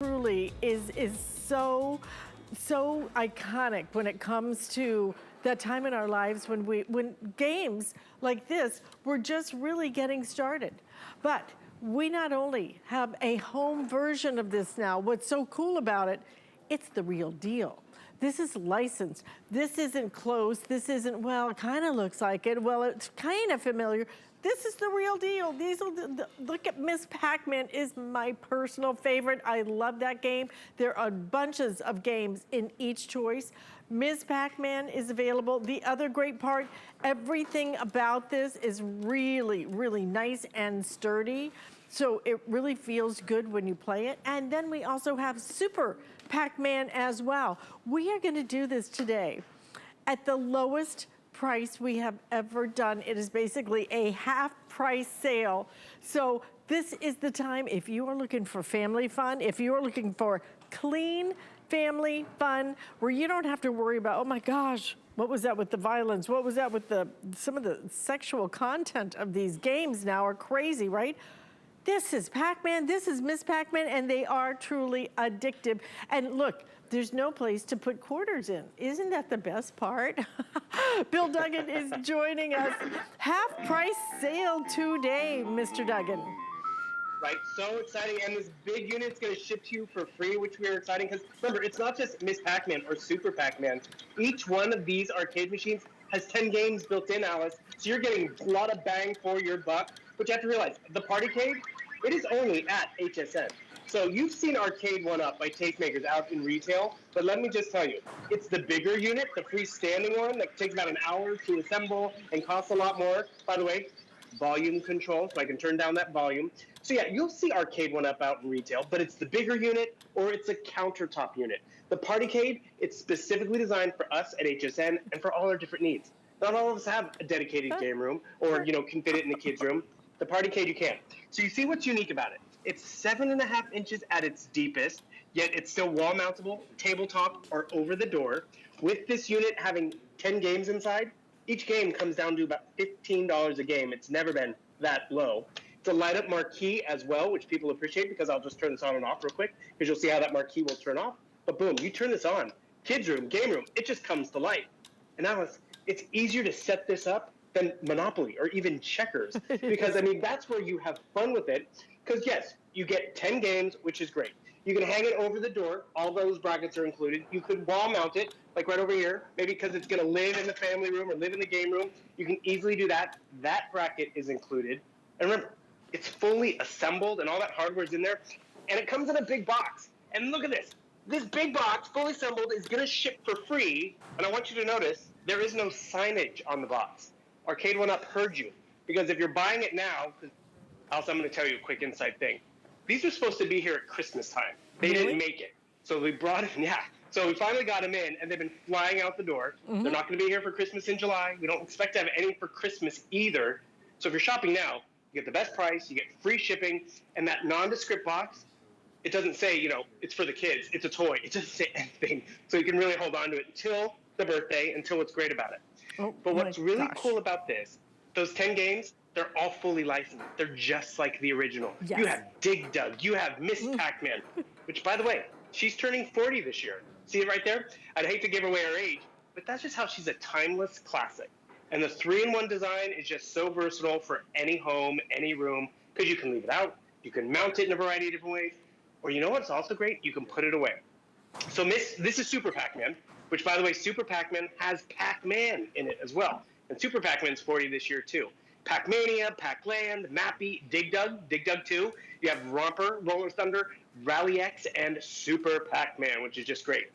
truly is so iconic when it comes to that time in our lives when games like this were just really getting started. But we not only have a home version of this now, what's so cool about it, it's the real deal. This is licensed. This isn't closed. This isn't, well, it kind of looks like it. Well, it's kind of familiar. This is the real deal. These are look at Miss Pac-Man is my personal favorite. I love that game. There are bunches of games in each choice. Ms. Pac-Man is available. The other great part, everything about this is really, really nice and sturdy. So it really feels good when you play it. And then we also have Super Pac-Man as well. We are gonna do this today at the lowest price we have ever done. It is basically a half price sale. So this is the time if you are looking for family fun, if you are looking for clean family fun, where you don't have to worry about, oh my gosh, what was that with the violence? What was that with some of the sexual content of these games now are crazy, right? This is Pac-Man, this is Miss Pac-Man, and they are truly addictive. And look, there's no place to put quarters in. Isn't that the best part? Bill Duggan is joining us. Half price sale today, Mr. Duggan. Right, so exciting, and this big unit's gonna ship to you for free, which we are exciting, because remember, it's not just Miss Pac-Man or Super Pac-Man. Each one of these arcade machines has 10 games built in, Alice, so you're getting a lot of bang for your buck, but you have to realize, the Partycade, it is only at HSN. So you've seen Arcade1Up by Tastemakers out in retail, but let me just tell you, it's the bigger unit, the freestanding one that takes about an hour to assemble and costs a lot more. By the way, volume control, so I can turn down that volume. So yeah, you'll see Arcade1Up out in retail, but it's the bigger unit or it's a countertop unit. The Partycade, it's specifically designed for us at HSN and for all our different needs. Not all of us have a dedicated game room or can fit it in the kids' room. The Partycade, you can. So you see what's unique about it. It's 7.5 inches at its deepest, yet it's still wall mountable, tabletop, or over the door. With this unit having 10 games inside, each game comes down to about $15 a game. It's never been that low. It's a light up marquee as well, which people appreciate because I'll just turn this on and off real quick because you'll see how that marquee will turn off. But boom, you turn this on, kids room, game room, it just comes to life. And now it's easier to set this up than Monopoly or even checkers because I mean, that's where you have fun with it. Because yes, you get 10 games, which is great. You can hang it over the door. All those brackets are included. You could wall mount it, like right over here, maybe because it's going to live in the family room or live in the game room. You can easily do that. That bracket is included. And remember, it's fully assembled and all that hardware is in there. And it comes in a big box. And look at this. This big box, fully assembled, is going to ship for free. And I want you to notice, there is no signage on the box. Arcade1Up heard you. Because if you're buying it now, also I'm going to tell you a quick inside thing. These are supposed to be here at Christmas time. They didn't make it. So we brought them, yeah. So we finally got them in, and they've been flying out the door. They're not going to be here for Christmas in July. We don't expect to have any for Christmas either. So if you're shopping now, you get the best price, you get free shipping, and that nondescript box, it doesn't say, it's for the kids. It's a toy. It doesn't say anything. So you can really hold on to it until the birthday, until what's great about it. But what's really cool about this, those 10 games, they're all fully licensed. They're just like the original. Yes. You have Dig Dug. You have Miss Pac-Man, which, by the way, she's turning 40 this year. See it right there? I'd hate to give away her age, but that's just how she's a timeless classic. And the 3-in-1 design is just so versatile for any home, any room, because you can leave it out, you can mount it in a variety of different ways, or you know what's also great? You can put it away. So this is Super Pac-Man, which, by the way, Super Pac-Man has Pac-Man in it as well. And Super Pac-Man's 40 this year, too. Pac-Mania, Pac-Land, Mappy, Dig Dug 2. You have Romper, Roller Thunder, Rally X, and Super Pac-Man, which is just great.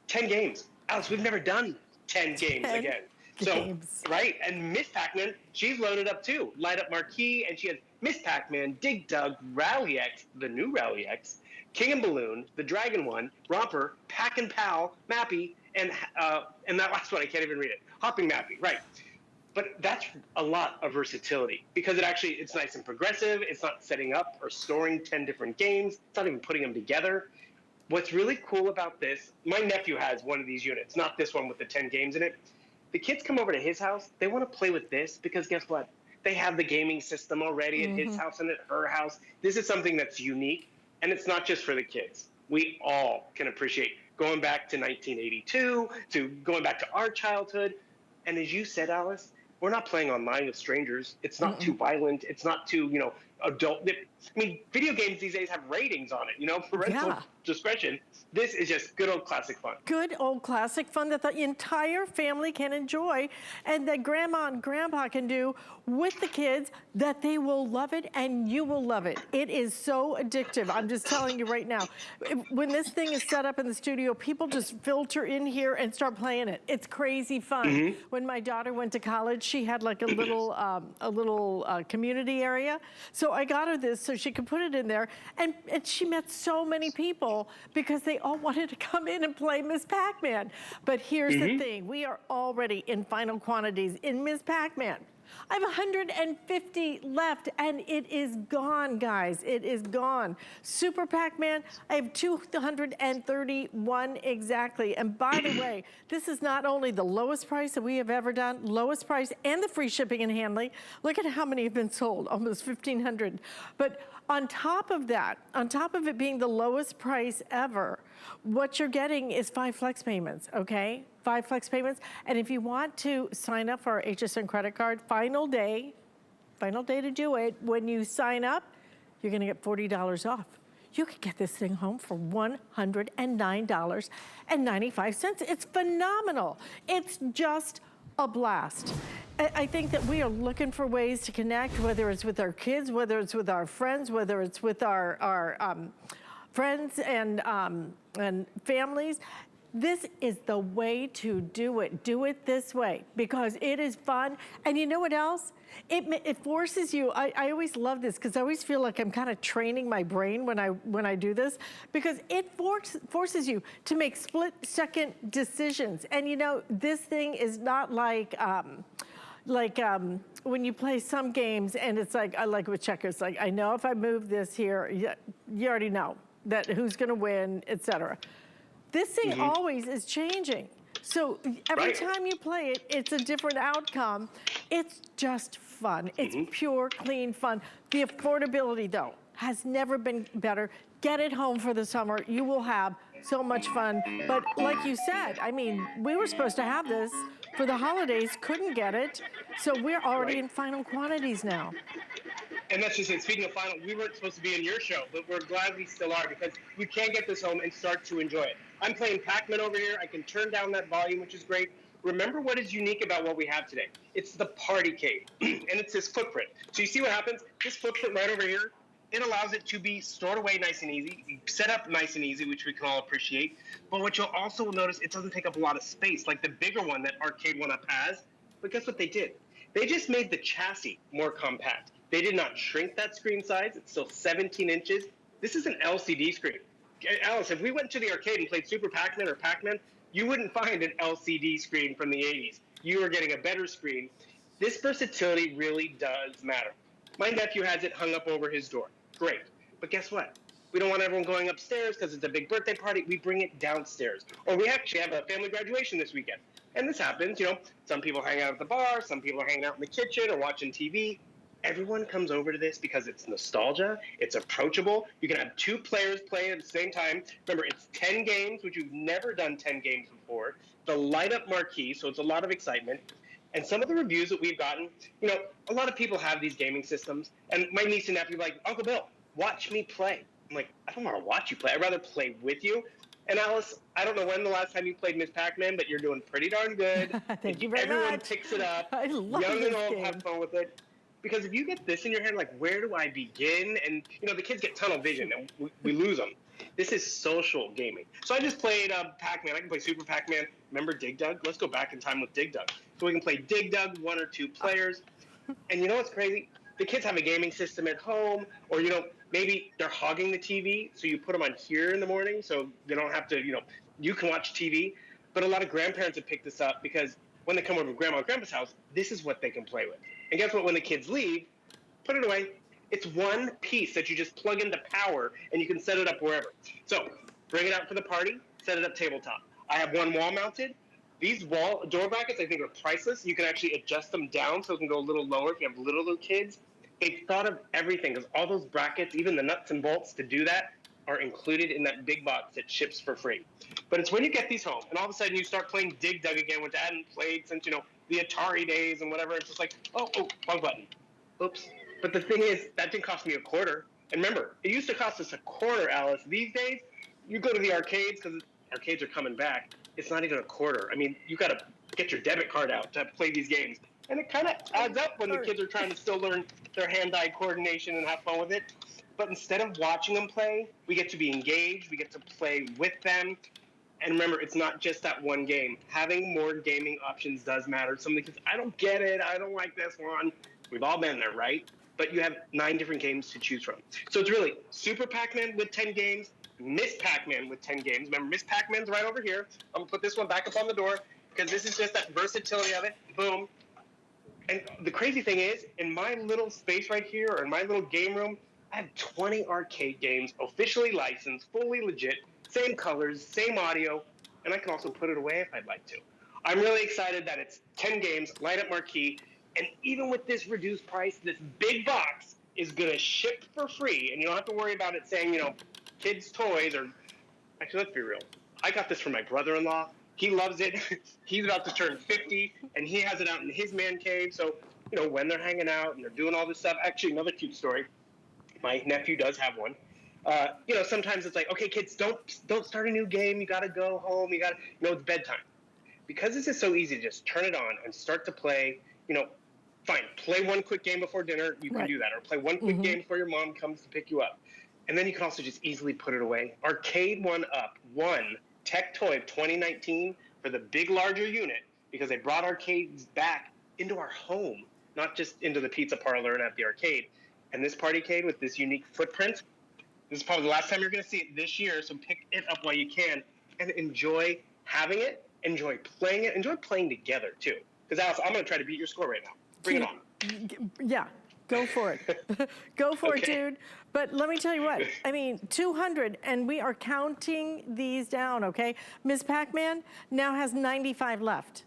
10 games. Alice, we've never done 10 games again. So, right? And Miss Pac-Man, she's loaded up too. Light up marquee, and she has Miss Pac-Man, Dig Dug, Rally X, the new Rally X, King and Balloon, the Dragon one, Romper, Pac and Pal, Mappy, and that last one, I can't even read it. Hopping Mappy, right. But that's a lot of versatility because it's nice and progressive. It's not setting up or storing 10 different games. It's not even putting them together. What's really cool about this, my nephew has one of these units, not this one with the 10 games in it. The kids come over to his house. They want to play with this because guess what? They have the gaming system already at his house and at her house. This is something that's unique, and it's not just for the kids. we all can appreciate, going back to 1982, to going back to our childhood. And as you said, Alice, we're not playing online with strangers. It's not too violent. It's not too, adult. I mean, video games these days have ratings on it, parental discretion. This is just good old classic fun. Good old classic fun that the entire family can enjoy and that grandma and grandpa can do with the kids, that they will love it and you will love it. It is so addictive. I'm just telling you right now. When this thing is set up in the studio, people just filter in here and start playing it. It's crazy fun. When my daughter went to college, she had like a little community area. So I got her this so she could put it in there. And she met so many people because they all wanted to come in and play Miss Pac-Man. But here's the thing. We are already in final quantities in Miss Pac-Man. I have 150 left and it is gone, guys. It is gone. Super Pac-Man, I have 231 exactly. And by the way, this is not only the lowest price that we have ever done, lowest price and the free shipping and handling. Look at how many have been sold, almost 1,500. But on top of that, on top of it being the lowest price ever, what you're getting is 5 flex payments, okay? 5 flex payments. And if you want to sign up for our HSN credit card, final day to do it. When you sign up, you're gonna get $40 off. You could get this thing home for $109.95. It's phenomenal. It's just a blast. I think that we are looking for ways to connect, whether it's with our kids, whether it's with our friends, whether it's with our friends and families. This is the way to do it. Do it this way because it is fun. And you know what else? It forces you. I always love this because I always feel like I'm kind of training my brain when I do this because it forces you to make split-second decisions. And you know, this thing is not like when you play some games and it's like, I like with checkers, like I know if I move this here, you already know that who's gonna win, etc. This thing always is changing. So every time you play it, it's a different outcome. It's just fun. It's pure, clean fun. The affordability, though, has never been better. Get it home for the summer. You will have so much fun. But like you said, I mean, we were supposed to have this for the holidays, couldn't get it. So we're already in final quantities now. And that's just it. Speaking of final, we weren't supposed to be in your show, but we're glad we still are because we can get this home and start to enjoy it. I'm playing Pac-Man over here. I can turn down that volume, which is great. Remember what is unique about what we have today. It's the Partycade, and it's this footprint. So you see what happens? This footprint right over here, it allows it to be stored away nice and easy, set up nice and easy, which we can all appreciate. But what you'll also notice, it doesn't take up a lot of space, like the bigger one that Arcade1Up has. But guess what they did? They just made the chassis more compact. They did not shrink that screen size. It's still 17 inches. This is an LCD screen. Alice, if we went to the arcade and played Super Pac-Man or Pac-Man, you wouldn't find an LCD screen from the 80s. You are getting a better screen. This versatility really does matter. My nephew has it hung up over his door. Great. But guess what? We don't want everyone going upstairs because it's a big birthday party. We bring it downstairs. Or we actually have a family graduation this weekend. And this happens, some people hang out at the bar, some people are hanging out in the kitchen or watching TV. Everyone comes over to this because it's nostalgia, it's approachable. You can have 2 players playing at the same time. Remember, it's 10 games, which we've never done 10 games before. The light-up marquee, so it's a lot of excitement. And some of the reviews that we've gotten, a lot of people have these gaming systems. And my niece and nephew are like, Uncle Bill, watch me play. I'm like, I don't want to watch you play. I'd rather play with you. And Alice, I don't know when the last time you played Miss Pac-Man, but you're doing pretty darn good. Thank you very Everyone much. picks it up. I love Young this and old game. have fun with it. Because if you get this in your hand, like, where do I begin? And, the kids get tunnel vision, and we lose them. This is social gaming. So I just played Pac-Man. I can play Super Pac-Man. Remember Dig Dug? Let's go back in time with Dig Dug. So we can play Dig Dug, 1 or 2 players. And you know what's crazy? The kids have a gaming system at home, or, maybe they're hogging the TV, so you put them on here in the morning so they don't have to, you can watch TV. But a lot of grandparents have picked this up because when they come over to Grandma and Grandpa's house, this is what they can play with. And guess what? When the kids leave, put it away. It's one piece that you just plug into power, and you can set it up wherever. So bring it out for the party, set it up tabletop. I have one wall mounted. These door brackets, I think, are priceless. You can actually adjust them down so it can go a little lower if you have little kids. They've thought of everything because all those brackets, even the nuts and bolts to do that, are included in that big box that ships for free. But it's when you get these home and all of a sudden you start playing Dig Dug again, which I hadn't played since, the Atari days and whatever. It's just like, oh, wrong button. Oops. But the thing is, that didn't cost me a quarter. And remember, it used to cost us a quarter, Alice. These days, you go to the arcades, because arcades are coming back, it's not even a quarter. I mean, you got to get your debit card out to play these games. And it kind of adds up when the kids are trying to still learn their hand-eye coordination and have fun with it. But instead of watching them play, we get to be engaged, we get to play with them. And remember, it's not just that one game. Having more gaming options does matter. Some of the kids, I don't get it, I don't like this one. We've all been there, right? But you have 9 different games to choose from. So it's really Super Pac-Man with 10 games, Miss Pac-Man with 10 games. Remember, Miss Pac-Man's right over here. I'm gonna put this one back up on the door because this is just that versatility of it. Boom. And the crazy thing is, in my little space right here, or in my little game room, I have 20 arcade games, officially licensed, fully legit, same colors, same audio, and I can also put it away if I'd like to. I'm really excited that it's 10 games, light up marquee, and even with this reduced price, this big box is gonna ship for free, and you don't have to worry about it saying, kids' toys, or actually, let's be real. I got this from my brother-in-law. He loves it. He's about to turn 50, and he has it out in his man cave. So, when they're hanging out and they're doing all this stuff, actually, another cute story. My nephew does have one. Sometimes it's like, okay, kids, don't start a new game. You got to go home. You got to, it's bedtime. Because this is so easy to just turn it on and start to play, fine, play one quick game before dinner. You can do that. Or play one quick game before your mom comes to pick you up. And then you can also just easily put it away. Arcade1Up won Tech Toy of 2019 for the big, larger unit because they brought arcades back into our home, not just into the pizza parlor and at the arcade. And this Partycade with this unique footprint, this is probably the last time you're going to see it this year, so pick it up while you can and enjoy having it, enjoy playing it, enjoy playing together too. Because Alice, I'm going to try to beat your score right now. Bring it on. Yeah, go for it. Go for it, dude. But let me tell you what, 200, and we are counting these down, okay? Ms. Pac-Man now has 95 left.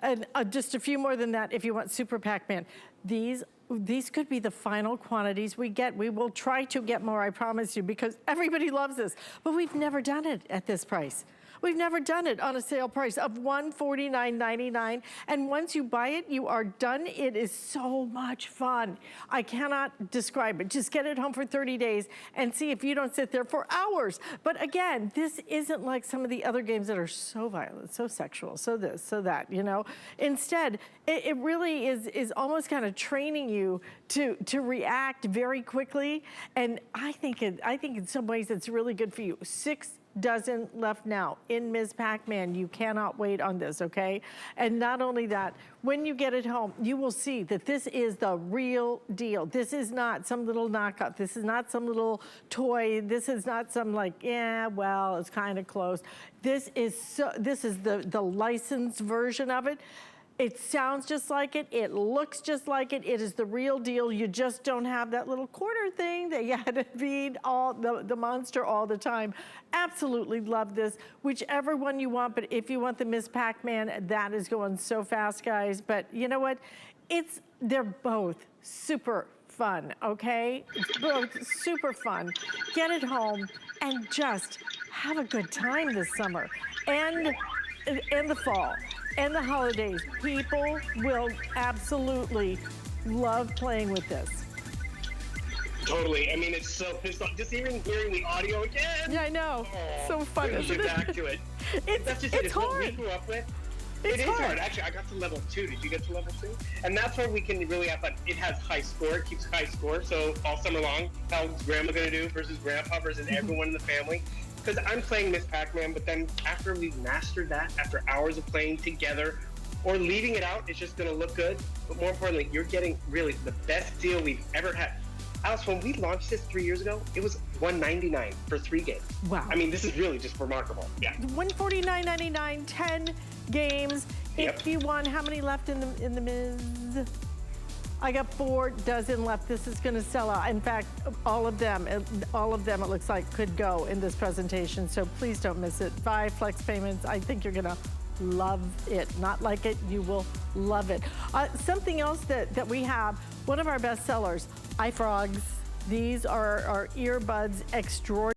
And just a few more than that if you want Super Pac-Man. These could be the final quantities we get. We will try to get more, I promise you, because everybody loves this. But we've never done it at this price. We've never done it on a sale price of $149.99. And once you buy it, you are done. It is so much fun. I cannot describe it. Just get it home for 30 days and see if you don't sit there for hours. But again, this isn't like some of the other games that are so violent, so sexual, so this, so that, Instead, it really is almost kind of training you to react very quickly. And I think in some ways it's really good for you. 6 dozen left now in Ms. Pac-Man. You cannot wait on this, okay? And not only that, when you get it home, you will see that this is the real deal. This is not some little knockoff. This is not some little toy. This is not some well, it's kind of close. This is the licensed version of it. It sounds just like it. It looks just like it. It is the real deal. You just don't have that little quarter thing that you had to feed the monster all the time. Absolutely love this. Whichever one you want, but if you want the Miss Pac-Man, that is going so fast, guys. But you know what? They're both super fun, okay? It's both super fun. Get it home and just have a good time this summer and the fall. And the holidays, people will absolutely love playing with this. Totally. It's so pissed off. Just even hearing the audio again. Yeah, I know. So fun, isn't it? Back to it. It's hard. What we grew up with. It is hard. Actually, I got to level 2. Did you get to level 2? And that's where we can really have fun. It has high score. It keeps high score. So all summer long, how's Grandma going to do versus Grandpa versus everyone in the family? Because I'm playing Miss Pac-Man, but then after we've mastered that, after hours of playing together, or leaving it out, it's just going to look good. But more importantly, you're getting really the best deal we've ever had. Alice, when we launched this 3 years ago, it was $199 for 3 games. Wow. This is really just remarkable. Yeah. $149.99, 10 games. Yep. If you want, how many left in the Ms? I got 4 dozen left. This is going to sell out. In fact, all of them, it looks like, could go in this presentation. So please don't miss it. 5 flex payments. I think you're going to love it. Not like it, you will love it. Something else that we have, one of our best sellers, iFrogs. These are our earbuds extraordinary.